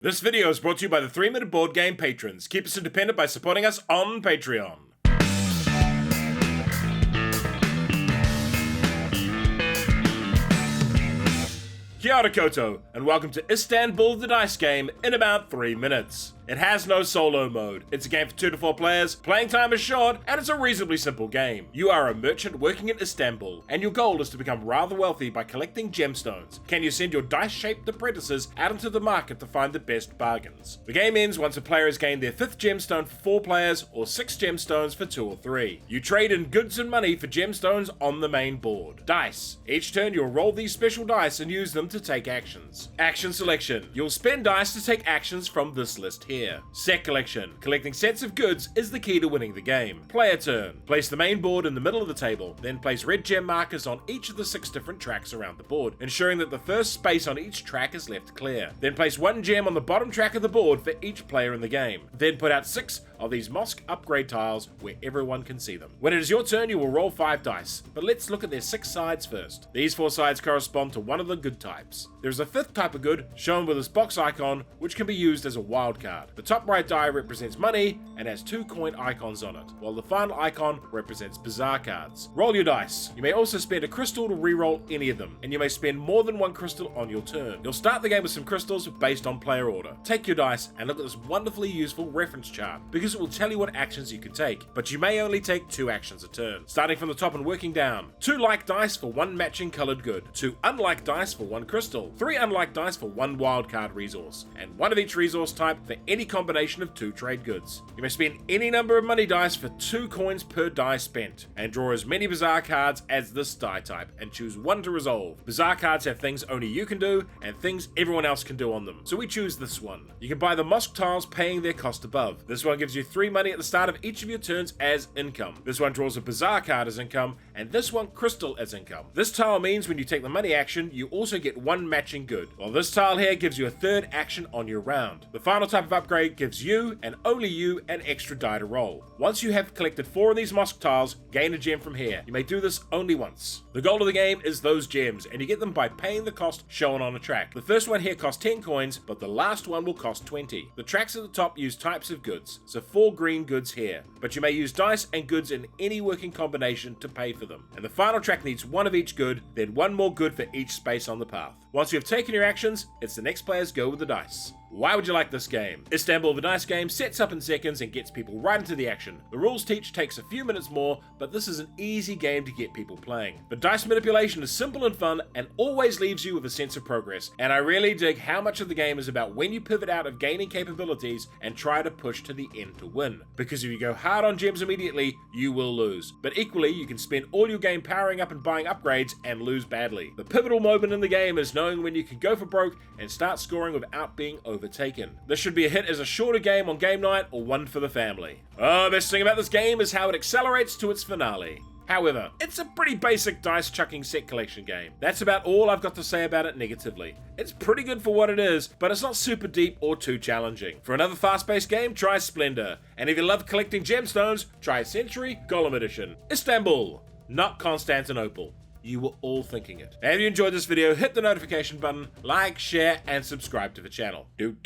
This video is brought to you by the 3-Minute Board Game patrons. Keep us independent by supporting us on Patreon. Kia ora koutou, and welcome to Istanbul the Dice Game in about 3 minutes. It has no solo mode. It's a game for 2 to 4 players, playing time is short, and it's a reasonably simple game. You are a merchant working in Istanbul, and your goal is to become rather wealthy by collecting gemstones. Can you send your dice-shaped apprentices out into the market to find the best bargains? The game ends once a player has gained their 5th gemstone for 4 players, or 6 gemstones for 2 or 3. You trade in goods and money for gemstones on the main board. Dice. Each turn you'll roll these special dice and use them to take actions. Action selection. You'll spend dice to take actions from this list here. Set collection. Collecting sets of goods is the key to winning the game. Player turn. Place the main board in the middle of the table, then place red gem markers on each of the 6 different tracks around the board, ensuring that the first space on each track is left clear. Then place 1 gem on the bottom track of the board for each player in the game. Then put out 6 of these mosque upgrade tiles where everyone can see them. When it is your turn, you will roll 5 dice, but let's look at their 6 sides first. These 4 sides correspond to one of the good types. There is a 5th type of good, shown with this box icon, which can be used as a wild card. The top right die represents money and has 2 coin icons on it, while the final icon represents bizarre cards. Roll your dice. You may also spend a crystal to re-roll any of them, and you may spend more than 1 crystal on your turn. You'll start the game with some crystals based on player order. Take your dice and look at this wonderfully useful reference chart, because it will tell you what actions you can take, but you may only take 2 actions a turn. Starting from the top and working down. 2 like dice for 1 matching colored good, 2 unlike dice for 1 crystal, 3 unlike dice for 1 wildcard resource, and 1 of each resource type for any combination of 2 trade goods. You may spend any number of money dice for 2 coins per die spent, and draw as many bizarre cards as this die type, and choose 1 to resolve. Bizarre cards have things only you can do, and things everyone else can do on them, so we choose this one. You can buy the mosque tiles paying their cost above. This one gives you 3 money at the start of each of your turns as income. This one draws a bizarre card as income, and this one crystal as income. This tile means when you take the money action, you also get 1 matching good, while this tile here gives you a 3rd action on your round. The final type of upgrade gives you, and only you, an extra die to roll. Once you have collected 4 of these mosque tiles, gain a gem from here. You may do this only once. The goal of the game is those gems, and you get them by paying the cost shown on a track. The first one here costs 10 coins, but the last one will cost 20. The tracks at the top use types of goods, so 4 green goods here, but you may use dice and goods in any working combination to pay for them. And the final track needs 1 of each good, then 1 more good for each space on the path. Once you have taken your actions, it's the next player's go with the dice. Why would you like this game? Istanbul the Dice Game sets up in seconds and gets people right into the action. The rules teach takes a few minutes more, but this is an easy game to get people playing. The dice manipulation is simple and fun and always leaves you with a sense of progress, and I really dig how much of the game is about when you pivot out of gaining capabilities and try to push to the end to win. Because if you go hard on gems immediately, you will lose. But equally, you can spend all your game powering up and buying upgrades and lose badly. The pivotal moment in the game is knowing when you can go for broke and start scoring without being overtaken. This should be a hit as a shorter game on game night or one for the family. Oh, best thing about this game is how it accelerates to its finale. However, it's a pretty basic dice chucking set collection game. That's about all I've got to say about it negatively. It's pretty good for what it is, but it's not super deep or too challenging. For another fast-paced game, try Splendor. And if you love collecting gemstones, try Century Golem Edition. Istanbul, not Constantinople. You were all thinking it. If you enjoyed this video, hit the notification button, like, share, and subscribe to the channel. Do.